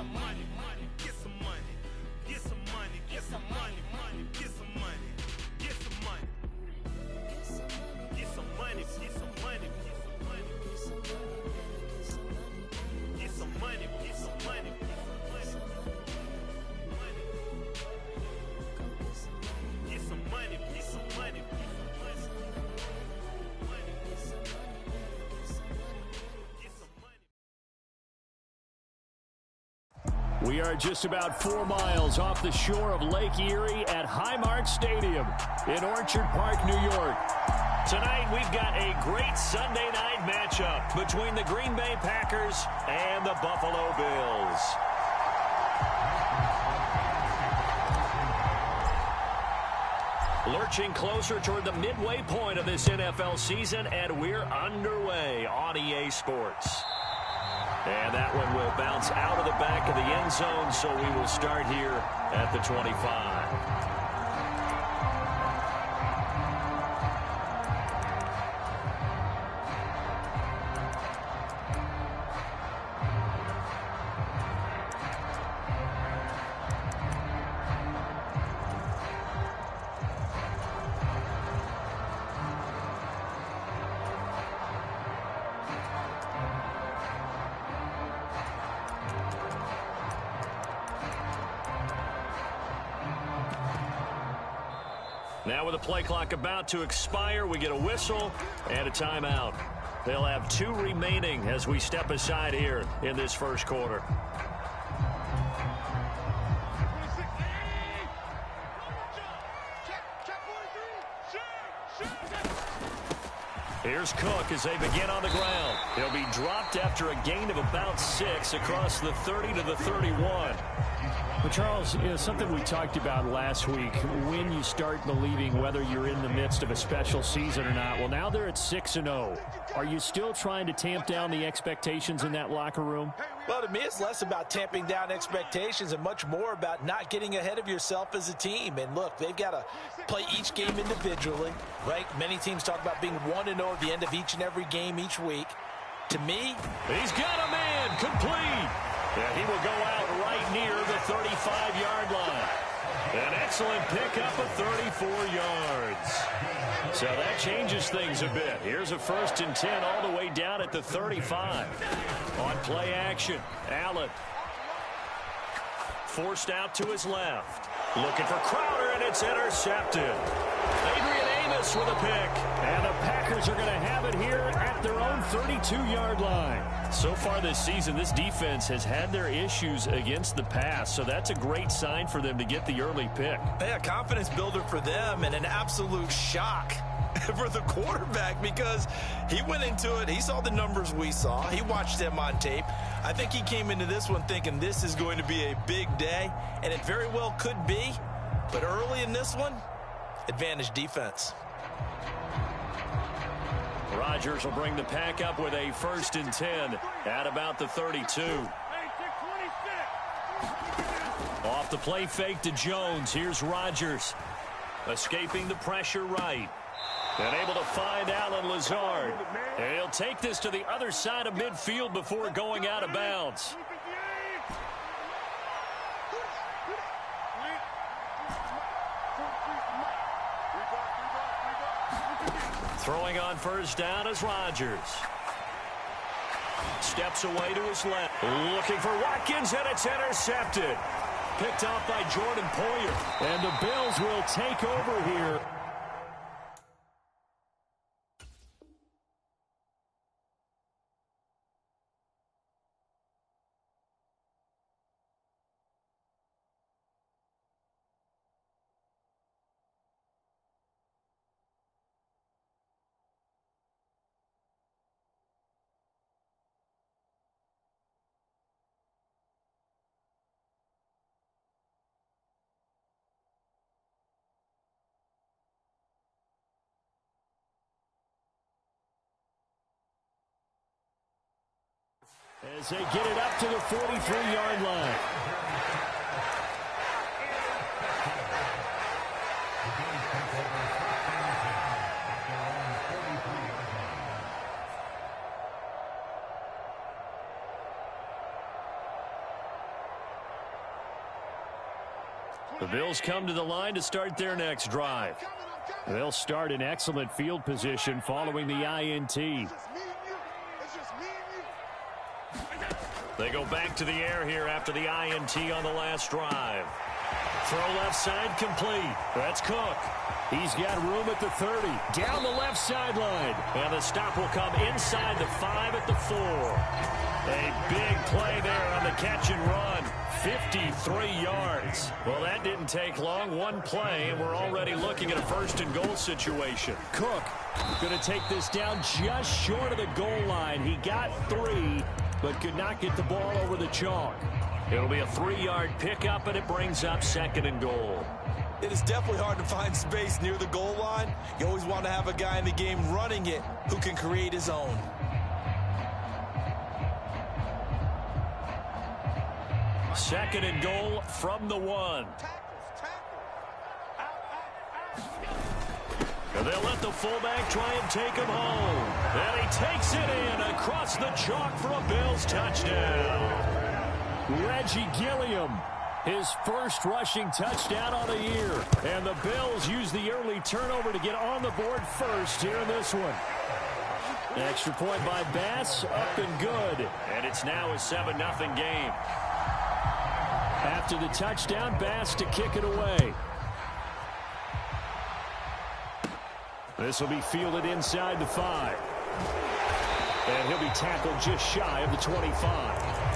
some money, get some money, get some money, get some money, get some money, get some money, get some money, get some money, get some money, get some money, get some money, get some money, get some money. We are just about 4 miles off the shore of Lake Erie at Highmark Stadium in Orchard Park, New York. Tonight, we've got a great Sunday night matchup between the Green Bay Packers and the Buffalo Bills. Lurching closer toward the midway point of this NFL season, and we're underway on EA Sports. And that one will bounce out of the back of the end zone, so we will start here at the 25. Now with the play clock about to expire, we get a whistle and a timeout. They'll have 2 remaining as we step aside here in this first quarter. Here's Cook as they begin on the ground. He'll be dropped after a gain of about 6 across the 30 to the 31. But, Charles, something we talked about last week, when you start believing whether you're in the midst of a special season or not. Well, now they're at 6-0. Are you still trying to tamp down the expectations in that locker room? Well, to me, it's less about tamping down expectations and much more about not getting ahead of yourself as a team. And, look, they've got to play each game individually, right? Many teams talk about being 1-0 at the end of each and every game each week. To me, he's got a man complete. And he will go out right near the 35-yard line. An excellent pickup of 34 yards. So that changes things a bit. Here's a 1st and 10 all the way down at the 35. On play action, Allen. Forced out to his left. Looking for Crowder, and it's intercepted. Adrian Amos with a pick. And the Packers are going to have it here at their own 32-yard line. So far this season, this defense has had their issues against the pass, so that's a great sign for them to get the early pick. Yeah, confidence builder for them and an absolute shock for the quarterback because he went into it. He saw the numbers we saw. He watched them on tape. I think he came into this one thinking this is going to be a big day, and it very well could be. But early in this one, advantage defense. Rodgers will bring the pack up with a 1st and 10 at about the 32. Off the play fake to Jones. Here's Rodgers. Escaping the pressure right. And able to find Alan Lazard. And he'll take this to the other side of midfield before going out of bounds. Throwing on 1st down is Rodgers. Steps away to his left. Looking for Watkins, and it's intercepted. Picked off by Jordan Poyer. And the Bills will take over here. As they get it up to the 43-yard line. The Bills come to the line to start their next drive. They'll start in excellent field position following the INT. They go back to the air here after the INT on the last drive. Throw left side complete. That's Cook. He's got room at the 30. Down the left sideline. And the stop will come inside the 5 at the 4. A big play there on the catch and run. 53 yards. Well, that didn't take long. One play, and we're already looking at a first and goal situation. Cook going to take this down just short of the goal line. He got 3, but could not get the ball over the chalk. It'll be a 3-yard pickup, and it brings up second and goal. It is definitely hard to find space near the goal line. You always want to have a guy in the game running it who can create his own. Second and goal from the 1. And they'll let the fullback try and take him home. And he takes it in across the chalk for a Bills touchdown. Reggie Gilliam, his first rushing touchdown on the year. And the Bills use the early turnover to get on the board first here in this one. An extra point by Bass, up and good. And it's now a 7-0 game. After the touchdown, Bass to kick it away. This will be fielded inside the 5. And he'll be tackled just shy of the 25.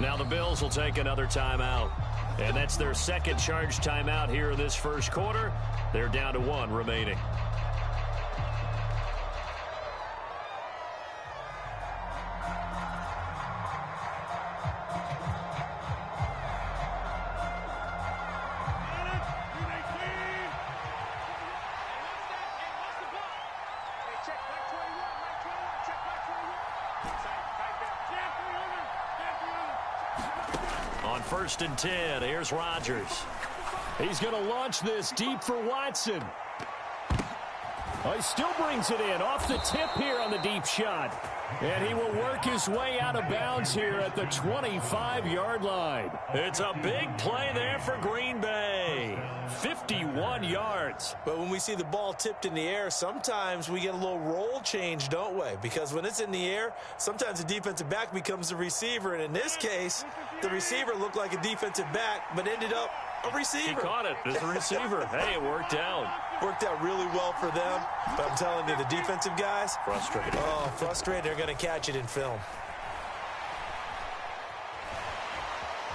Now the Bills will take another timeout. And that's their second charge timeout here in this first quarter. They're down to 1 remaining. On 1st and 10, here's Rodgers. He's going to launch this deep for Watson. Oh, he still brings it in off the tip here on the deep shot. And he will work his way out of bounds here at the 25-yard line. It's a big play there for Green Bay. 51 yards. But when we see the ball tipped in the air, sometimes we get a little roll change, don't we? Because when it's in the air, sometimes the defensive back becomes the receiver. And in this case, the receiver looked like a defensive back, but ended up a receiver. He caught it as a receiver. Hey, it worked out. Worked out really well for them. But I'm telling you, the defensive guys, frustrated. Oh, frustrated. They're going to catch it in film.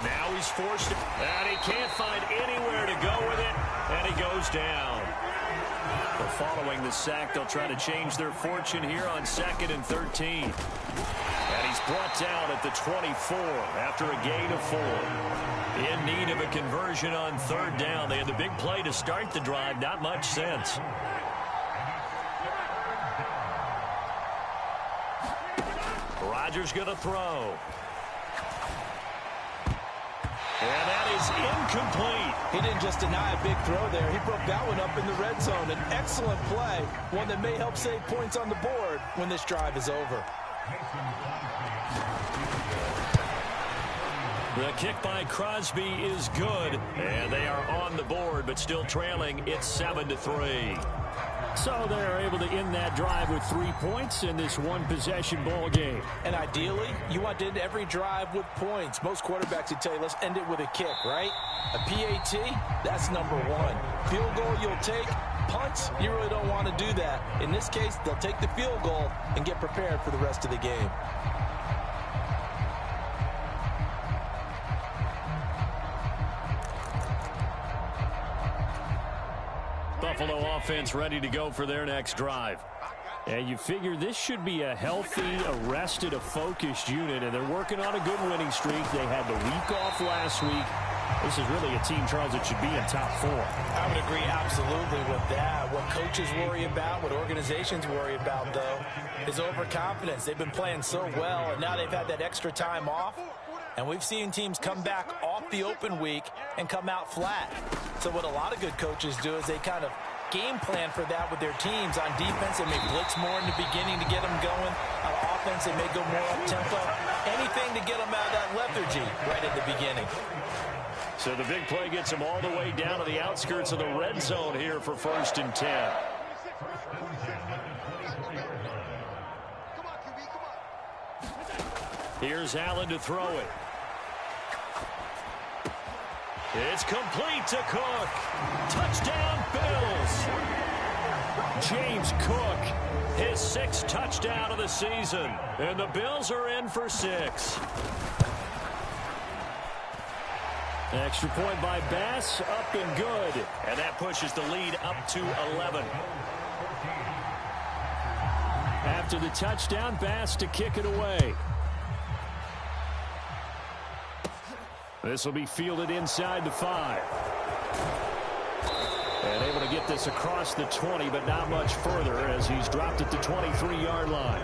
Now he's forced it, and he can't find anywhere to go with it, and he goes down. But following the sack, they'll try to change their fortune here on 2nd and 13. And he's brought down at the 24 after a gain of 4. In need of a conversion on 3rd down. They had the big play to start the drive. Not much sense. Rodgers going to throw. And that is incomplete. He didn't just deny a big throw there. He broke that one up in the red zone. An excellent play. One that may help save points on the board when this drive is over. The kick by Crosby is good. And they are on the board, but still trailing. It's 7-3. So they're able to end that drive with 3 points in this one-possession ball game. And ideally, you want to end every drive with points. Most quarterbacks would tell you, let's end it with a kick, right? A PAT, that's number 1. Field goal you'll take. Punts, you really don't want to do that. In this case, they'll take the field goal and get prepared for the rest of the game. Buffalo offense ready to go for their next drive. And you figure this should be a healthy, a rested, a focused unit, and they're working on a good winning streak. They had the week off last week. This is really a team, Charles, that should be in top 4. I would agree absolutely with that. What coaches worry about, what organizations worry about, though, is overconfidence. They've been playing so well, and now they've had that extra time off. And we've seen teams come back off the open week and come out flat. So what a lot of good coaches do is they kind of game plan for that with their teams. On defense, they may blitz more in the beginning to get them going. On offense, they may go more up-tempo. Anything to get them out of that lethargy right at the beginning. So the big play gets them all the way down to the outskirts of the red zone here for 1st and 10. Here's Allen to throw it. It's complete to Cook. Touchdown, Bills. James Cook, his 6th touchdown of the season. And the Bills are in for 6. Extra point by Bass, up and good. And that pushes the lead up to 11. After the touchdown, Bass to kick it away. This will be fielded inside the 5. And able to get this across the 20, but not much further as he's dropped at the 23-yard line.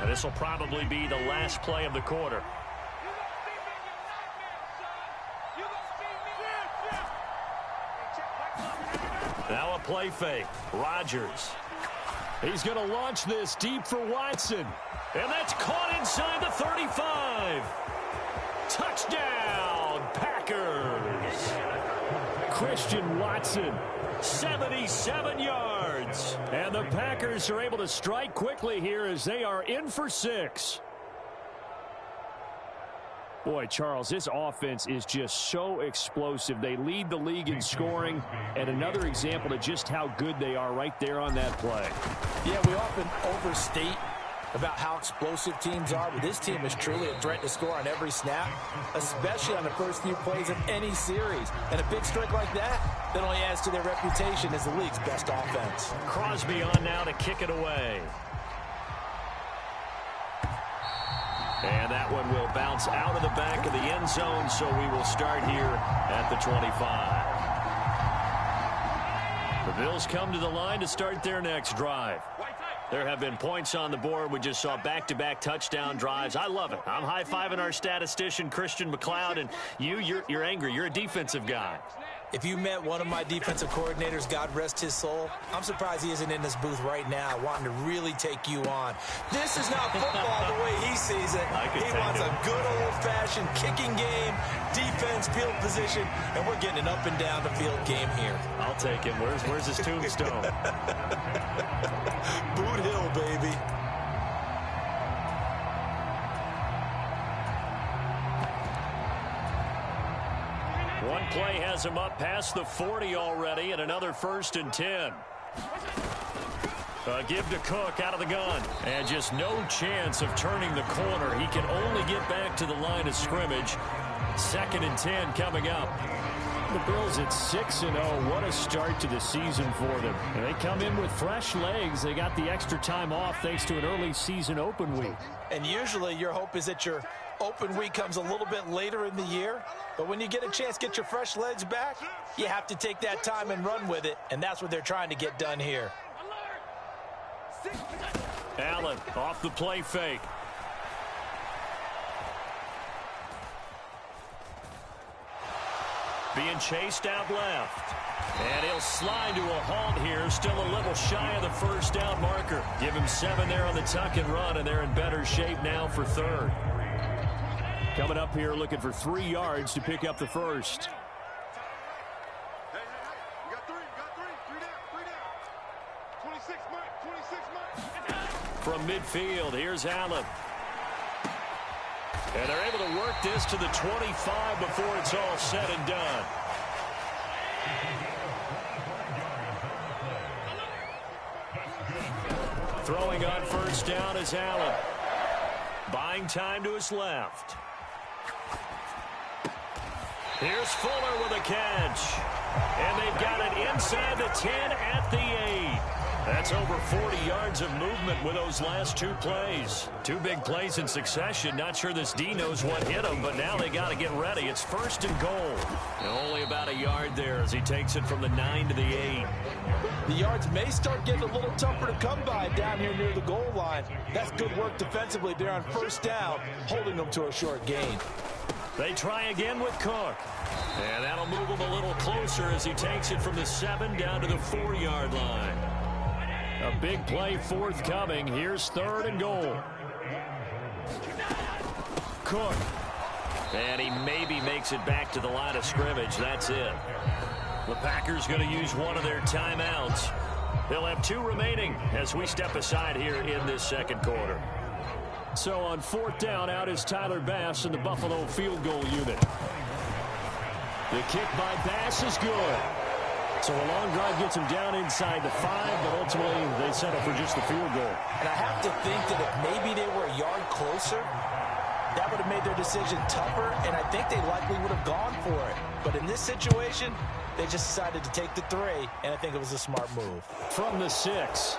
And this will probably be the last play of the quarter. Now a play fake. Rodgers. He's going to launch this deep for Watson. And that's caught inside the 35. Touchdown, Packers. Christian Watson, 77 yards. And the Packers are able to strike quickly here as they are in for 6. Boy, Charles, this offense is just so explosive. They lead the league in scoring, and another example of just how good they are right there on that play. Yeah, we often overstate about how explosive teams are, but this team is truly a threat to score on every snap, especially on the first few plays of any series. And a big strike like that only adds to their reputation as the league's best offense. Crosby on now to kick it away. And that one will bounce out of the back of the end zone, so we will start here at the 25. The Bills come to the line to start their next drive. There have been points on the board. We just saw back-to-back touchdown drives. I love it. I'm high-fiving our statistician, Christian McLeod, and you're angry. You're a defensive guy. If you met one of my defensive coordinators, God rest his soul, I'm surprised he isn't in this booth right now wanting to really take you on. This is not football the way he sees it. He wants a good old-fashioned kicking game, defense, field position, and we're getting an up-and-down-the-field game here. I'll take him. Where's his tombstone? Boot Hill, baby. One play has him up past the 40 already, and another 1st and 10. Give to Cook out of the gun. And just no chance of turning the corner. He can only get back to the line of scrimmage. 2nd and 10 coming up. The Bills at 6-0. What a start to the season for them. And they come in with fresh legs. They got the extra time off thanks to an early season open week. And usually your hope is that your open week comes a little bit later in the year. But when you get a chance to get your fresh legs back, you have to take that time and run with it. And that's what they're trying to get done here. Allen off the play fake. Being chased out left. And he'll slide to a halt here. Still a little shy of the first down marker. Give him 7 there on the tuck and run, and they're in better shape now for 3rd. Coming up here looking for 3 yards to pick up the first. From midfield, here's Allen. And they're able to work this to the 25 before it's all said and done. Throwing on first down is Allen. Buying time to his left. Here's Fuller with a catch. And they've got it inside the 10 at the 8. That's over 40 yards of movement with those last two plays. Two big plays in succession. Not sure this D knows what hit him, but now they got to get ready. It's 1st and goal. And only about a yard there as he takes it from the 9 to the 8. The yards may start getting a little tougher to come by down here near the goal line. That's good work defensively there on 1st down, holding them to a short gain. They try again with Cook. And that'll move him a little closer as he takes it from the 7 down to the 4-yard line. A big play forthcoming. Here's 3rd and goal. Cook. And he maybe makes it back to the line of scrimmage. That's it. The Packers going to use one of their timeouts. They'll have 2 remaining as we step aside here in this 2nd quarter. So on 4th down, out is Tyler Bass in the Buffalo field goal unit. The kick by Bass is good. So a long drive gets him down inside the 5, but ultimately they settle for just the field goal. And I have to think that if maybe they were a yard closer, that would have made their decision tougher, and I think they likely would have gone for it. But in this situation, they just decided to take the 3, and I think it was a smart move. From the 6.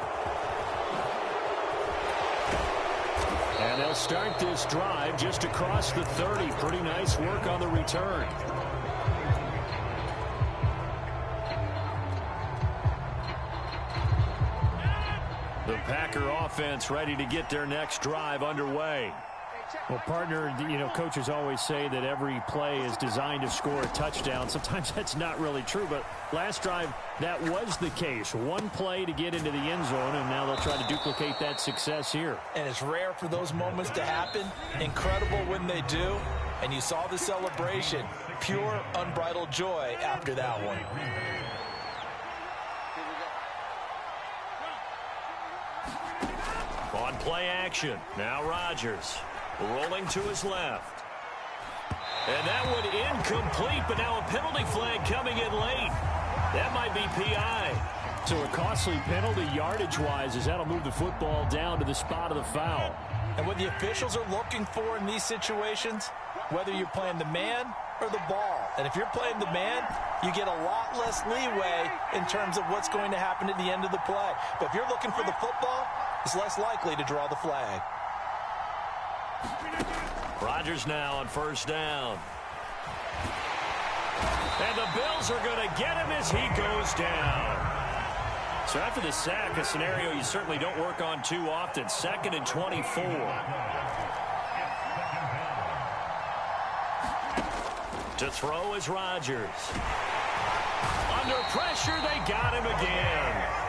And they'll start this drive just across the 30. Pretty nice work on the return. The Packer offense ready to get their next drive underway. Well, partner, you know, coaches always say that every play is designed to score a touchdown. Sometimes that's not really true, but last drive, that was the case. One play to get into the end zone, and now they'll try to duplicate that success here. And it's rare for those moments to happen. Incredible when they do. And you saw the celebration. Pure, unbridled joy after that one. On play action, now Rodgers. Rolling to his left. And that one incomplete, but now a penalty flag coming in late. That might be PI. So a costly penalty yardage-wise as that'll move the football down to the spot of the foul. And what the officials are looking for in these situations, whether you're playing the man or the ball. And if you're playing the man, you get a lot less leeway in terms of what's going to happen at the end of the play. But if you're looking for the football, it's less likely to draw the flag. Rodgers now on 1st down. And the Bills are going to get him as he goes down. So after the sack, a scenario you certainly don't work on too often. 2nd and 24. To throw is Rodgers. Under pressure, they got him again.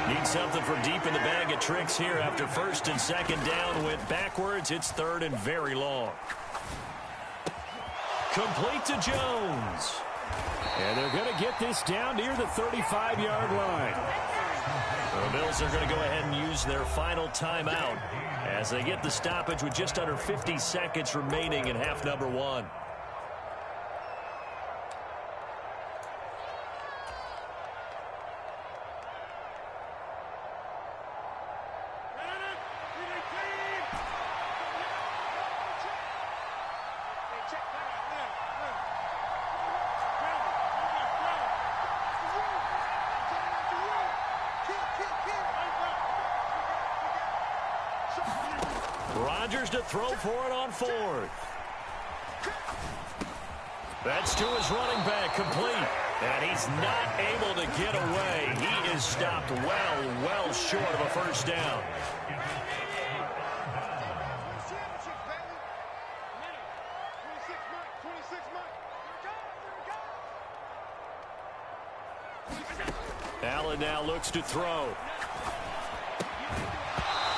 Need something from deep in the bag of tricks here after 1st and 2nd down went backwards. It's 3rd and very long. Complete to Jones. And they're going to get this down near the 35-yard line. The Bills are going to go ahead and use their final timeout as they get the stoppage with just under 50 seconds remaining in half number 1. Rodgers to throw for it on 4th. That's to his running back, complete. And he's not able to get away. He is stopped well short of a 1st down. Allen now looks to throw.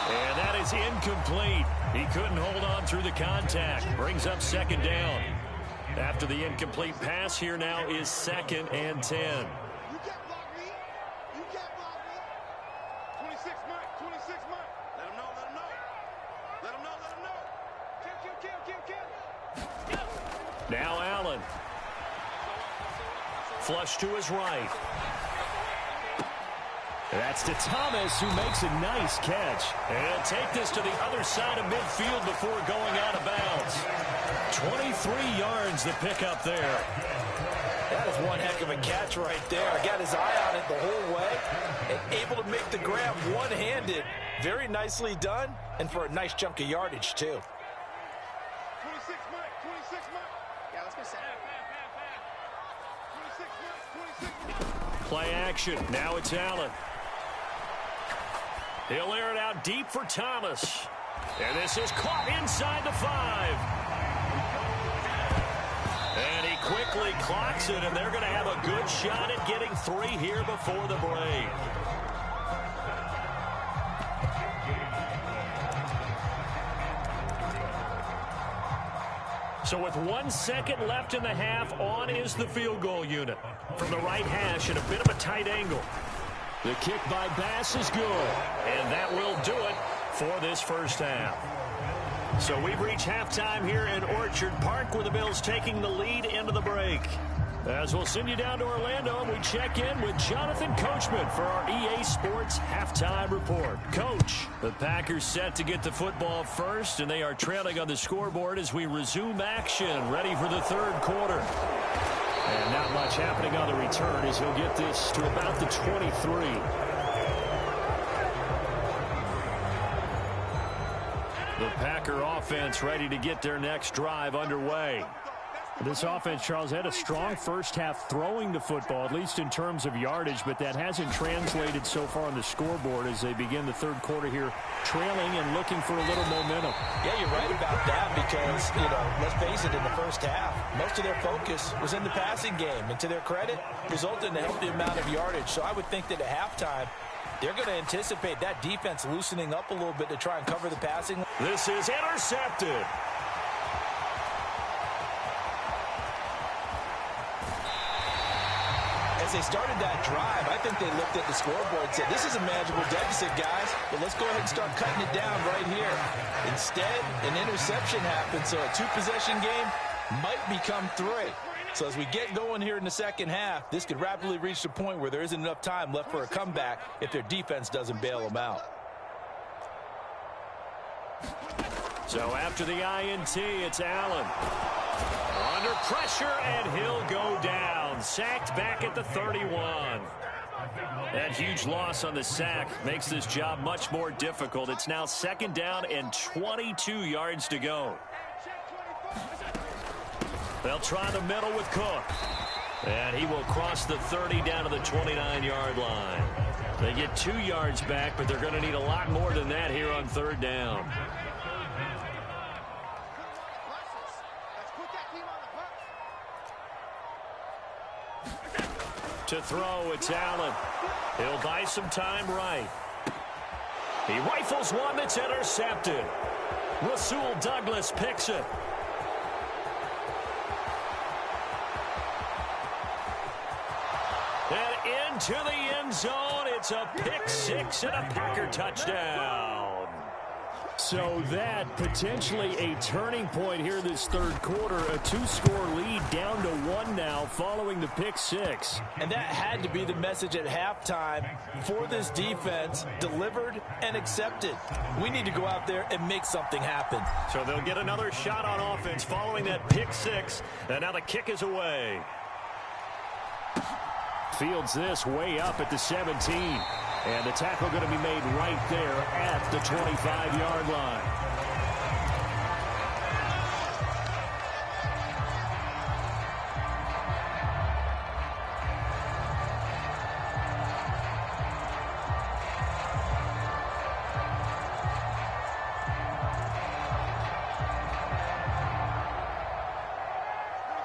And that is incomplete. He couldn't hold on through the contact. Brings up 2nd down. After the incomplete pass, here now is 2nd and 10. You can't block me. You can't block me. 26 Mike. 26 Mike. Let him know. Let him know. Let him know. Let him know. Kill. Now Allen. Flush to his right. That's to Thomas, who makes a nice catch. And take this to the other side of midfield before going out of bounds. 23 yards to pick up there. That is one heck of a catch right there. Got his eye on it the whole way and able to make the grab one-handed. Very nicely done, and for a nice chunk of yardage, too. 26 Mike, 26 Mike. Yeah, let's go set. 26 Mike, 26 Mike. Play action. Now it's Allen. He'll air it out deep for Thomas. And this is caught inside the 5. And he quickly clocks it, and they're going to have a good shot at getting 3 here before the break. So with 1 second left in the half, on is the field goal unit. From the right hash at a bit of a tight angle. The kick by Bass is good, and that will do it for this first half. So we've reached halftime here in Orchard Park, with the Bills taking the lead into the break. As we'll send you down to Orlando, and we check in with Jonathan Coachman for our EA Sports Halftime Report. Coach, the Packers set to get the football first, and they are trailing on the scoreboard as we resume action, ready for the third quarter. And not much happening on the return as he'll get this to about the 23. The Packer offense ready to get their next drive underway. This offense, Charles, had a strong first half throwing the football, at least in terms of yardage, but that hasn't translated so far on the scoreboard as they begin the third quarter here, trailing and looking for a little momentum. Yeah, you're right about that because, let's face it, in the first half, most of their focus was in the passing game, and to their credit, resulted in a healthy amount of yardage. So I would think that at halftime, they're going to anticipate that defense loosening up a little bit to try and cover the passing. This is intercepted. As they started that drive, I think they looked at the scoreboard and said, this is a manageable deficit, guys, but let's go ahead and start cutting it down right here. Instead, an interception happened, so a 2-possession game might become 3. So as we get going here in the second half, this could rapidly reach the point where there isn't enough time left for a comeback if their defense doesn't bail them out. So after the INT, it's Allen. Under pressure, and he'll go down. Sacked back at the 31. That huge loss on the sack makes this job much more difficult. It's now second down and 22 yards to go. They'll try the middle with Cook. And he will cross the 30 down to the 29-yard line. They get 2 yards back, but they're going to need a lot more than that here on third down. To throw, it's Allen. He'll buy some time right. He rifles one that's intercepted. Rasul Douglas picks it. And into the end zone. It's a pick 6 and a Packer touchdown. So that potentially a turning point here this third quarter. A 2-score lead down to 1 now following the pick 6. And that had to be the message at halftime for this defense, delivered and accepted. We need to go out there and make something happen. So they'll get another shot on offense following that pick 6. And now the kick is away. Fields this way up at the 17. And the tackle going to be made right there at the 25-yard line.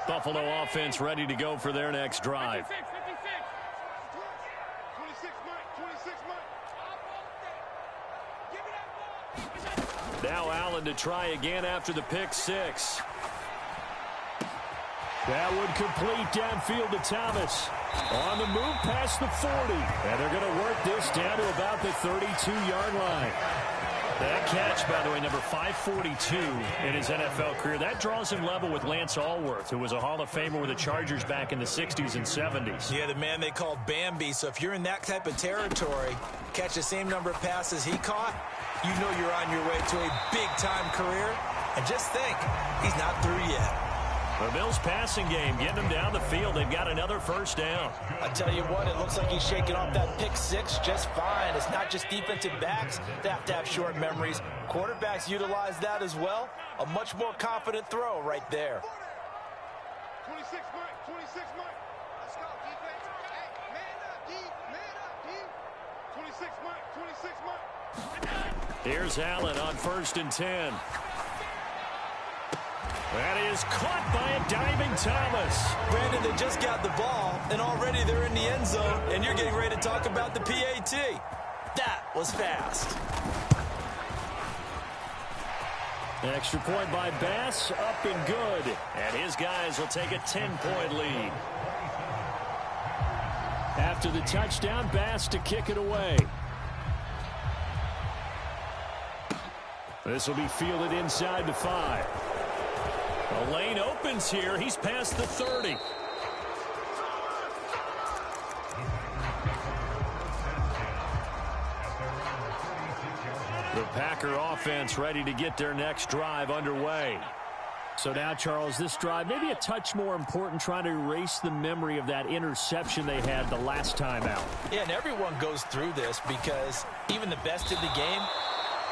Buffalo offense ready to go for their next drive. 26 Now Allen to try again after the pick 6. That would complete downfield to Thomas. On the move past the 40. And they're going to work this down to about the 32-yard line. That catch, by the way, number 542 in his NFL career. That draws him level with Lance Allworth, who was a Hall of Famer with the Chargers back in the 60s and 70s. Yeah, the man they called Bambi. So if you're in that type of territory, catch the same number of passes he caught, you know you're on your way to a big-time career. And just think, he's not through yet. The Bills passing game, getting them down the field. They've got another first down. I tell you what, it looks like he's shaking off that pick six just fine. It's not just defensive backs that have to have short memories. Quarterbacks utilize that as well. A much more confident throw right there. 26 Mike, 26 Mike. Let's go, defense. Hey, man up, D, man up, D. 26 Mike, 26 Mike. Here's Allen on 1st and 10. That is caught by a diving Thomas. Brandon, they just got the ball, and already they're in the end zone, and you're getting ready to talk about the PAT. That was fast. Extra point by Bass, up and good. And his guys will take a 10-point lead. After the touchdown, Bass to kick it away. This will be fielded inside the 5. The lane opens here. He's past the 30. The Packer offense ready to get their next drive underway. So now, Charles, this drive maybe a touch more important, trying to erase the memory of that interception they had the last time out. Yeah, and everyone goes through this because even the best of the game,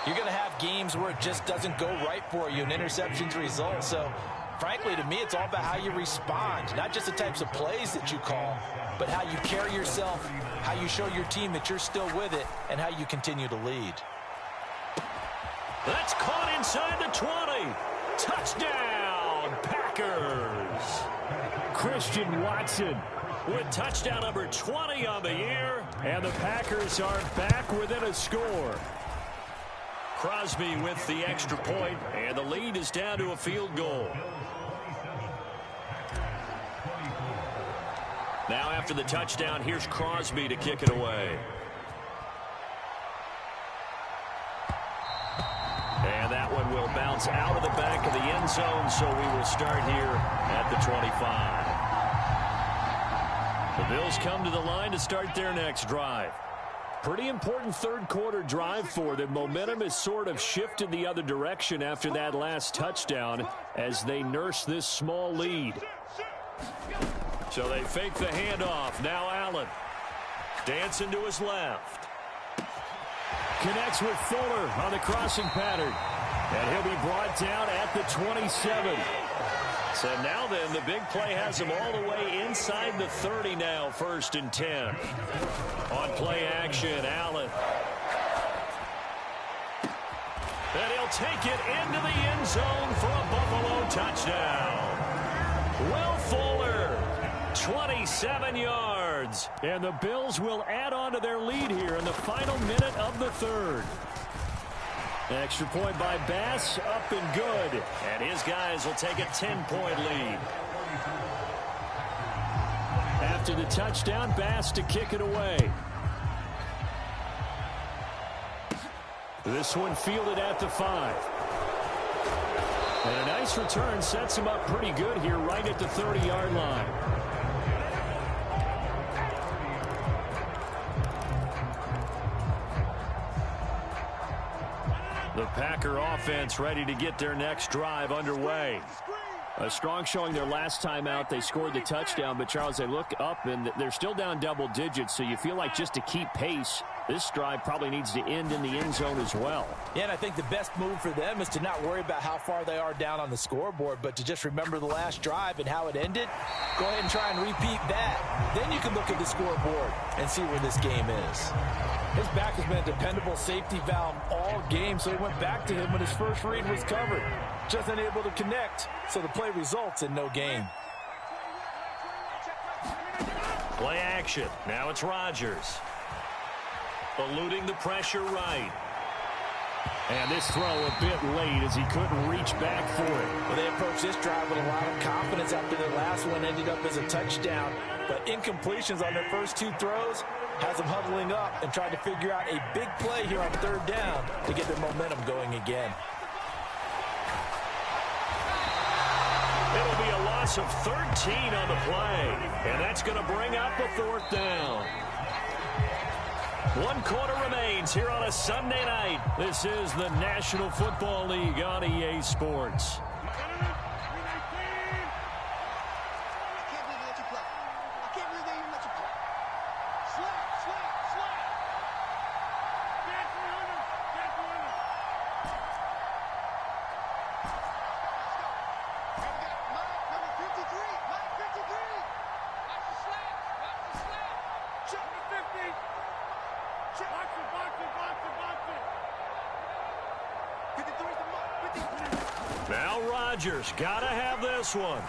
you're going to have games where it just doesn't go right for you, and interceptions result. So, frankly, to me, it's all about how you respond, not just the types of plays that you call, but how you carry yourself, how you show your team that you're still with it, and how you continue to lead. That's caught inside the 20. Touchdown, Packers. Christian Watson with touchdown number 20 on the year, and the Packers are back within a score. Crosby with the extra point, and the lead is down to a field goal. Now after the touchdown, here's Crosby to kick it away. And that one will bounce out of the back of the end zone, so we will start here at the 25. The Bills come to the line to start their next drive. Pretty important third quarter drive for them. Momentum has sort of shifted the other direction after that last touchdown as they nurse this small lead. So they fake the handoff. Now Allen dancing to his left. Connects with Fuller on the crossing pattern. And he'll be brought down at the 27. So now then, the big play has him all the way inside the 30 now, 1st and 10. On play action, Allen. And he'll take it into the end zone for a Buffalo touchdown. Will Fuller, 27 yards. And the Bills will add on to their lead here in the final minute of the third. Extra point by Bass, up and good. And his guys will take a 10-point lead. After the touchdown, Bass to kick it away. This one fielded at the 5. And a nice return sets him up pretty good here right at the 30-yard line. The Packer offense ready to get their next drive underway. A strong showing their last time out. They scored the touchdown, but, Charles, they look up, and they're still down double digits, so you feel like just to keep pace, this drive probably needs to end in the end zone as well. Yeah, and I think the best move for them is to not worry about how far they are down on the scoreboard, but to just remember the last drive and how it ended. Go ahead and try and repeat that. Then you can look at the scoreboard and see where this game is. His back has been a dependable safety valve all game, so he went back to him when his first read was covered. Just unable to connect, so the play results in no gain. Play action. Now it's Rodgers. Eluding the pressure right. And this throw a bit late as he couldn't reach back for it. Well, they approached this drive with a lot of confidence after their last one ended up as a touchdown. But incompletions on their first two throws, Has them huddling up and trying to figure out a big play here on third down to get their momentum going again. It'll be a loss of 13 on the play, and that's going to bring up a fourth down. 1 quarter remains here on a Sunday night. This is the National Football League on EA Sports. Now Rodgers got to have this one.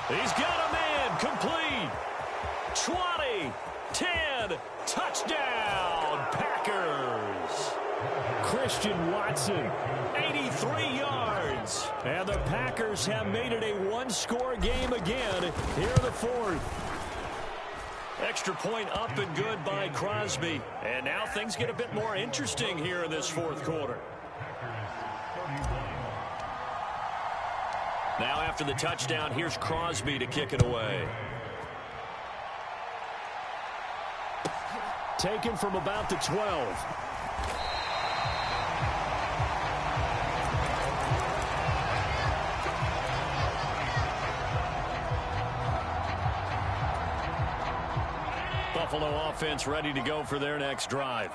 He's got a man complete. 20, 10, touchdown, Packers. Christian Watson, 83 yards. And the Packers have made it a one-score game again here in the fourth. Extra point up and good by Crosby. And now things get a bit more interesting here in this fourth quarter. Now after the touchdown, here's Crosby to kick it away. Taken from about the 12. Buffalo offense ready to go for their next drive.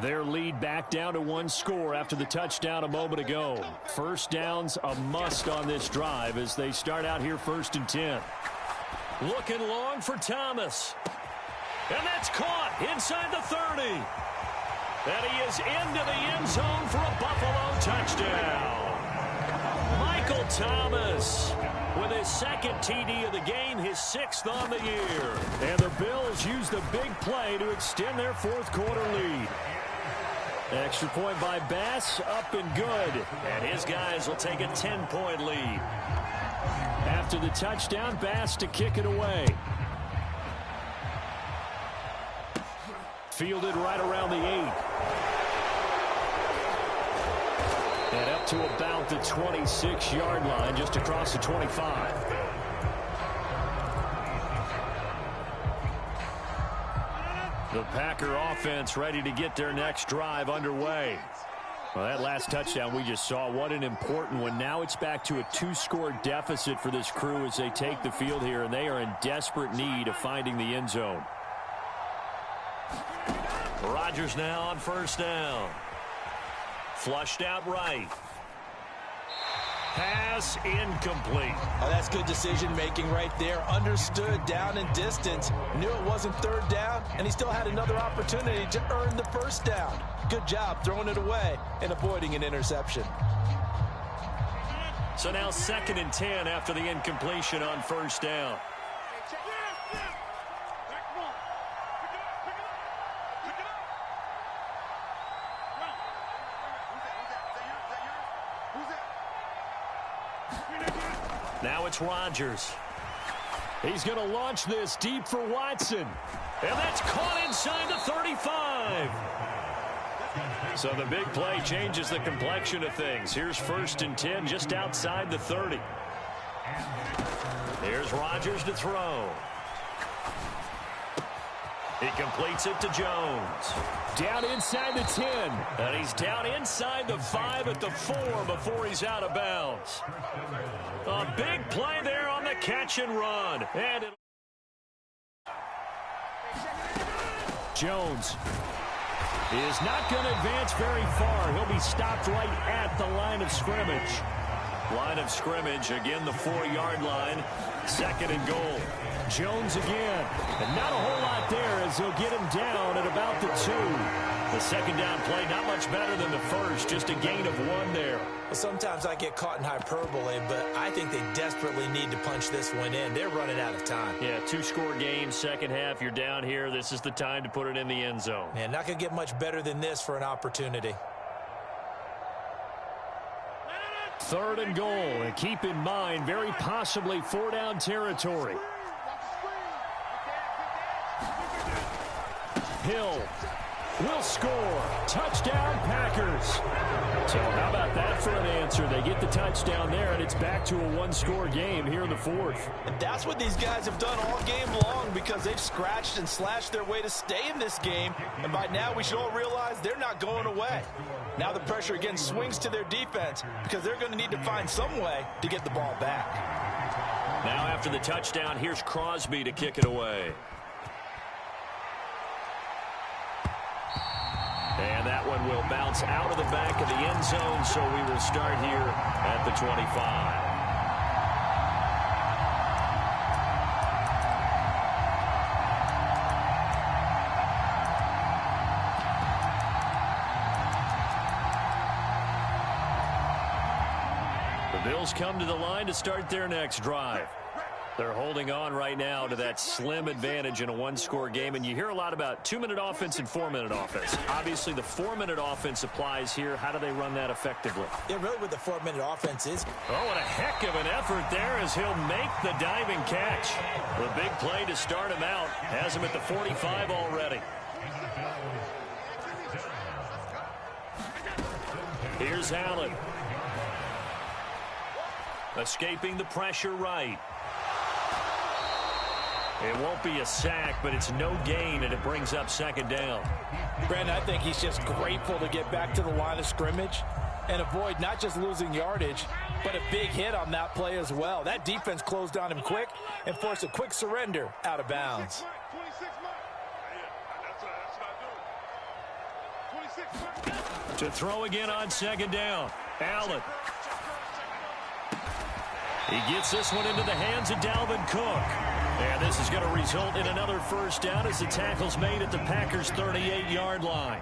Their lead back down to 1 score after the touchdown a moment ago. First down's a must on this drive as they start out here 1st and 10. Looking long for Thomas. And that's caught inside the 30. And he is into the end zone for a Buffalo touchdown. Michael Thomas with his 2nd TD of the game, his 6th on the year. And the Bills use the big play to extend their fourth quarter lead. Extra point by Bass, up and good. And his guys will take a 10-point lead. After the touchdown, Bass to kick it away. Fielded right around the 8. And up to about the 26-yard line, just across the 25. The Packer offense ready to get their next drive underway. Well, that last touchdown we just saw, what an important one. Now it's back to a 2-score deficit for this crew as they take the field here, and they are in desperate need of finding the end zone. Rodgers now on 1st down. Flushed out right. Pass incomplete. Oh, that's good decision-making right there. Understood down and distance. Knew it wasn't 3rd down, and he still had another opportunity to earn the 1st down. Good job throwing it away and avoiding an interception. So now 2nd and 10 after the incompletion on 1st down. Now it's Rodgers. He's going to launch this deep for Watson. And that's caught inside the 35. So the big play changes the complexion of things. Here's 1st and 10 just outside the 30. Here's Rodgers to throw. He completes it to Jones. Down inside the 10. And he's down inside the 5 at the 4 before he's out of bounds. A big play there on the catch and run. And Jones is not going to advance very far. He'll be stopped right at the line of scrimmage. Line of scrimmage, again the 4-yard line. 2nd and goal. Jones again. And not a whole lot there as he'll get him down at about the 2. The 2nd down play, not much better than the first. Just a gain of 1 there. Well, sometimes I get caught in hyperbole, but I think they desperately need to punch this one in. They're running out of time. Yeah, 2-score game, second half. You're down here. This is the time to put it in the end zone. Yeah, not going to get much better than this for an opportunity. 3rd and goal. And keep in mind, very possibly 4-down territory. Hill will score. Touchdown, Packers. So how about that for an answer? They get the touchdown there, and it's back to a one-score game here in the fourth. And that's what these guys have done all game long because they've scratched and slashed their way to stay in this game. And by now, we should all realize they're not going away. Now the pressure again swings to their defense because they're going to need to find some way to get the ball back. Now after the touchdown, here's Crosby to kick it away. And that one will bounce out of the back of the end zone, so we will start here at the 25. The Bills come to the line to start their next drive. They're holding on right now to that slim advantage in a one-score game, and you hear a lot about 2-minute offense and 4-minute offense. Obviously, the 4-minute offense applies here. How do they run that effectively? Yeah, really what the 4-minute offense is. Oh, what a heck of an effort there as he'll make the diving catch. The big play to start him out has him at the 45 already. Here's Allen. Escaping the pressure right. It won't be a sack, but it's no gain, and it brings up second down. Brandon, I think he's just grateful to get back to the line of scrimmage and avoid not just losing yardage, but a big hit on that play as well. That defense closed on him quick and forced a quick surrender out of bounds. To throw again on second down. Allen. He gets this one into the hands of Dalvin Cook. And this is going to result in another first down as the tackle's made at the Packers' 38-yard line.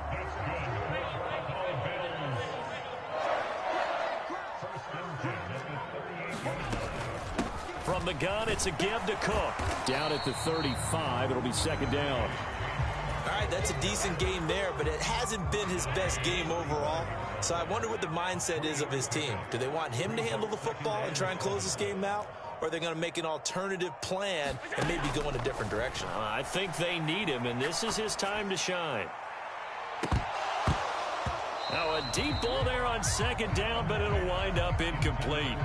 From the gun, it's a give to Cook. Down at the 35, it'll be second down. All right, that's a decent game there, but it hasn't been his best game overall. So I wonder what the mindset is of his team. Do they want him to handle the football and try and close this game out? Or are they going to make an alternative plan and maybe go in a different direction? I think they need him, and this is his time to shine. Now a deep ball there on second down, but it'll wind up incomplete.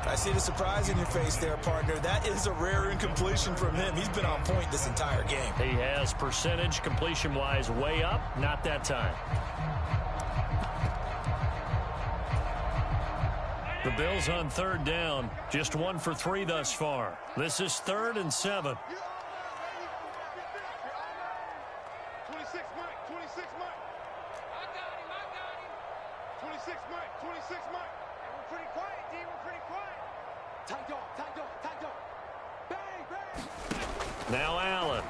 I see the surprise in your face there, partner. That is a rare incompletion from him. He's been on point this entire game. He has percentage completion-wise way up, not that time. The Bills on third down, just 1 for 3 thus far. This is 3rd and 7. 26 Mike, 26 Mike. I got him. 26 Mike, 26 Mike. We're pretty quiet, D. We're pretty quiet. Tight dog, tight dog, tight dog. Bang, bang. Now Allen.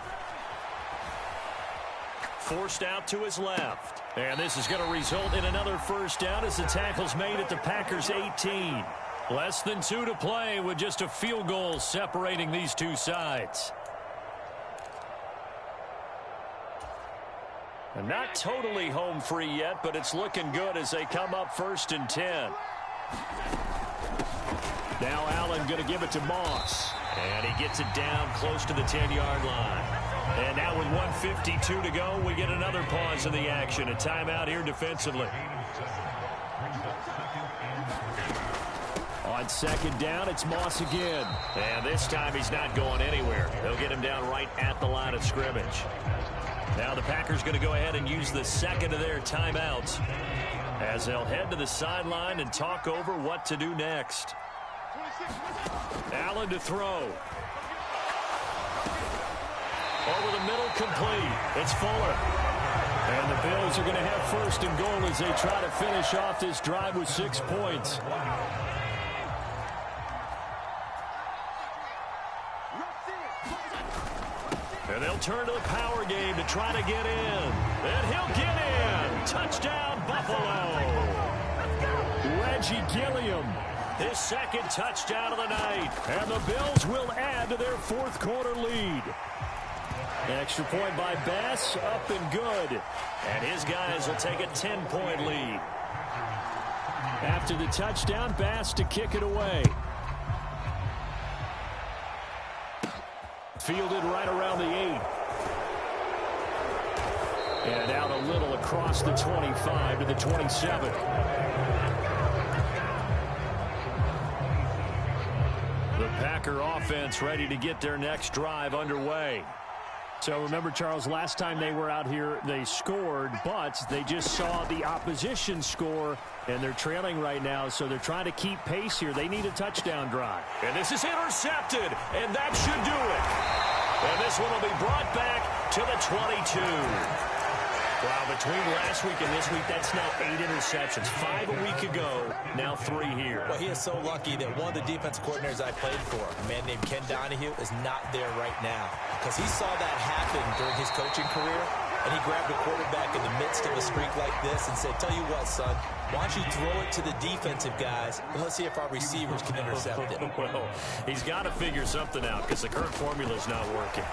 Forced out to his left. And this is going to result in another first down as the tackle's made at the Packers' 18. Less than 2 to play with just a field goal separating these two sides. And not totally home free yet, but it's looking good as they come up 1st and 10. Now Allen going to give it to Moss. And he gets it down close to the 10-yard line. And now with 1:52 to go, we get another pause in the action. A timeout here defensively. On second down, it's Moss again. And this time he's not going anywhere. They'll get him down right at the line of scrimmage. Now the Packers going to go ahead and use the second of their timeouts as they'll head to the sideline and talk over what to do next. Allen to throw. Over the middle, complete. It's Fuller. And the Bills are going to have 1st and goal as they try to finish off this drive with 6 points. And they'll turn to the power game to try to get in. And he'll get in. Touchdown, Buffalo. Reggie Gilliam, his 2nd touchdown of the night. And the Bills will add to their 4th quarter lead. Extra point by Bass, up and good. And his guys will take a 10-point lead. After the touchdown, Bass to kick it away. Fielded right around the 8. And out a little across the 25 to the 27. The Packer offense ready to get their next drive underway. So remember, Charles, last time they were out here, they scored, but they just saw the opposition score, and they're trailing right now, so they're trying to keep pace here. They need a touchdown drive. And this is intercepted, and that should do it. And this one will be brought back to the 22. Wow, between last week and this week, that's now 8 interceptions. 5 a week ago, now 3 here. Well, he is so lucky that one of the defensive coordinators I played for, a man named Ken Donahue, is not there right now. Because he saw that happen during his coaching career, and he grabbed a quarterback in the midst of a streak like this and said, tell you what, son, why don't you throw it to the defensive guys, and let's see if our receivers can intercept it. Well, he's got to figure something out because the current formula is not working.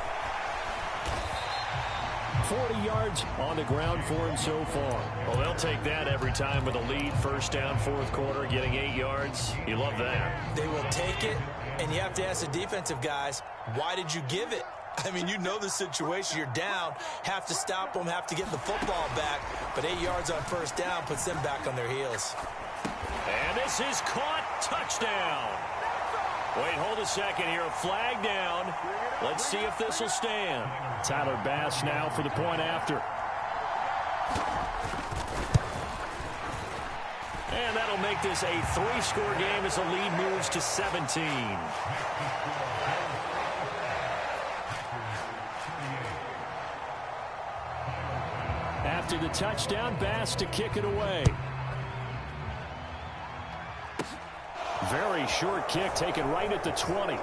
40 yards on the ground for him so far. Well, they'll take that every time with a lead. First down, fourth quarter, getting 8 yards. You love that. They will take it, and you have to ask the defensive guys, why did you give it? I mean, you know the situation. You're down, have to stop them, have to get the football back. But 8 yards on first down puts them back on their heels. And this is caught. Touchdown. Wait, hold a second here. A flag down. Let's see if this will stand. Tyler Bass now for the point after. And that'll make this a 3-score game as the lead moves to 17. After the touchdown, Bass to kick it away. Very short kick taken right at the 20.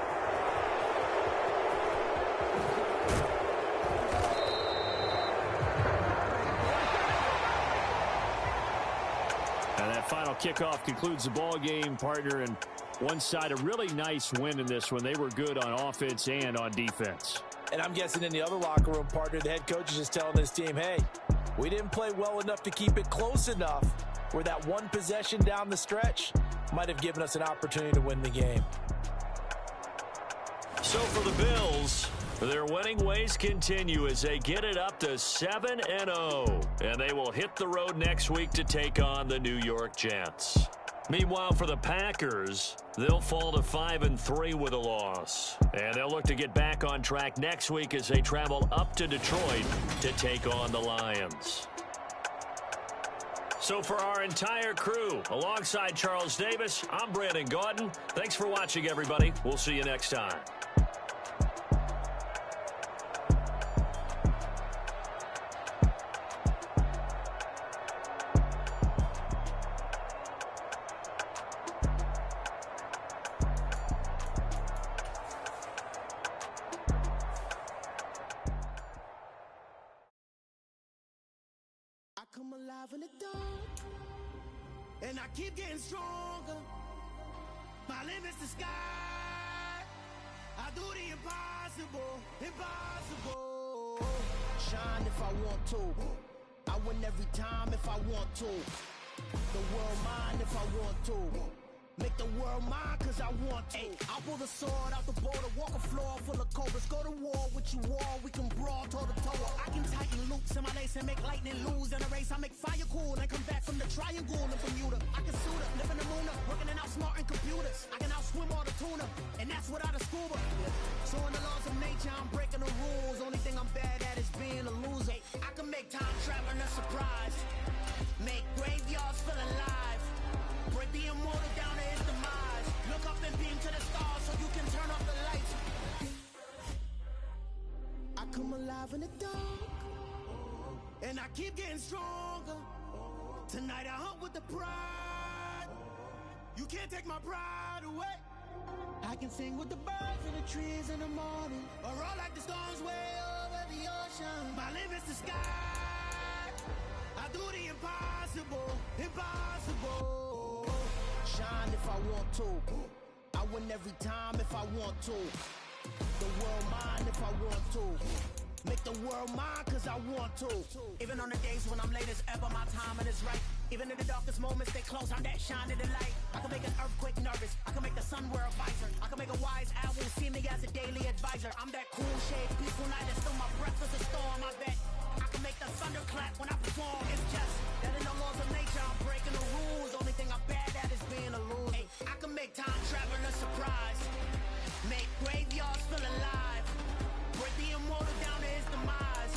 And that final kickoff concludes the ball game, partner. And one side, a really nice win in this one. They were good on offense and on defense. And I'm guessing in the other locker room, partner, the head coach is just telling this team, hey, we didn't play well enough to keep it close enough where that one possession down the stretch might have given us an opportunity to win the game. So for the Bills, their winning ways continue as they get it up to 7-0. And they will hit the road next week to take on the New York Jets. Meanwhile, for the Packers, they'll fall to 5-3 with a loss. And they'll look to get back on track next week as they travel up to Detroit to take on the Lions. So for our entire crew, alongside Charles Davis, I'm Brandon Gaudin. Thanks for watching, everybody. We'll see you next time. I come alive in the dark, and I keep getting stronger. My limit's the sky. I do the impossible, impossible. Shine if I want to. I win every time if I want to. The world mine if I want to. Make the world mine cause I want to. I pull the sword out the border, walk a floor full of cobras. Go to war with you all, we can brawl toe to toe. I can tighten loops in my lace and make lightning lose in a race. I make fire cool and come back from the triangle in Bermuda. I can suit up, live in the moon up, working and outsmarting computers. I can outswim all the tuna, and that's without a scuba. So in the laws of nature, I'm breaking the rules. Only thing I'm bad at is being a loser. I can make time traveling a surprise. Make graveyards feel alive. Break the immortal down to his demise. Look up and beam to the stars so you can turn off the lights. I come alive in the dark, and I keep getting stronger. Tonight I hunt with the pride. You can't take my pride away. I can sing with the birds and the trees in the morning, or roll like the storms way over the ocean. My limit's the sky. I do the impossible, impossible. Shine if I want to. I win every time if I want to. The world mine if I want to. Make the world mine cause I want to. Even on the days when I'm late as ever, my timing is right. Even in the darkest moments, stay close, I'm that shining the light. I can make an earthquake nervous, I can make the sun wear a visor. I can make a wise owl see me as a daily advisor. I'm that cool shade, peaceful night, and still my breath is a storm, I bet. I can make the thunder clap when I perform. It's just that in the laws of nature, I'm breaking the rules. Only thing I'm bad at is being a loser. Hey, I can make time traveling a surprise. Make graveyards feel alive. Break the immortal down to his demise.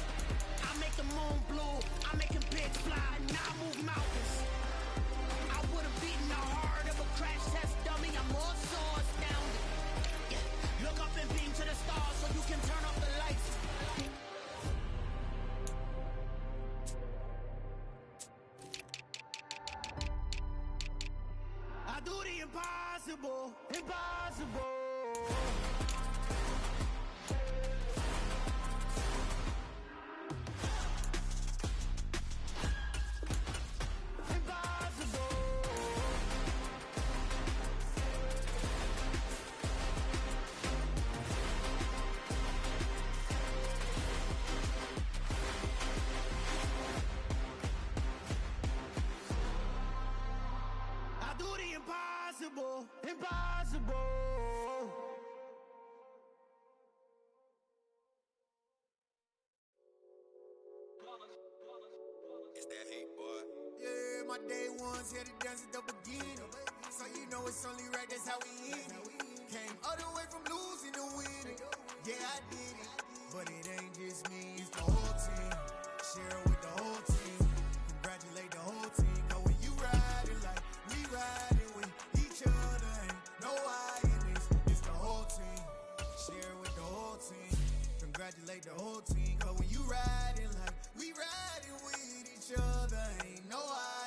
I make the moon blue. I'm making pigs fly. Now I move mountains. I would have beaten the heart of a crash test dummy. I'm more so astounded. Yeah. Look up and beam to the stars so you can turn off the lights. I do the impossible, impossible. Impossible, impossible. It's that hate, boy. Yeah, my day ones here to dance at the beginning. So you know it's only right, that's how we end it. Came all the way from losing to winning. Yeah, I did it. But it ain't just me, it's the whole team. Share it with the whole team. Congratulate the whole team. Cause when you riding like we riding with each other, ain't no hiding. It's the whole team. Share it with the whole team. Congratulate the whole team. Cause when you riding like we riding with each other, ain't no hiding.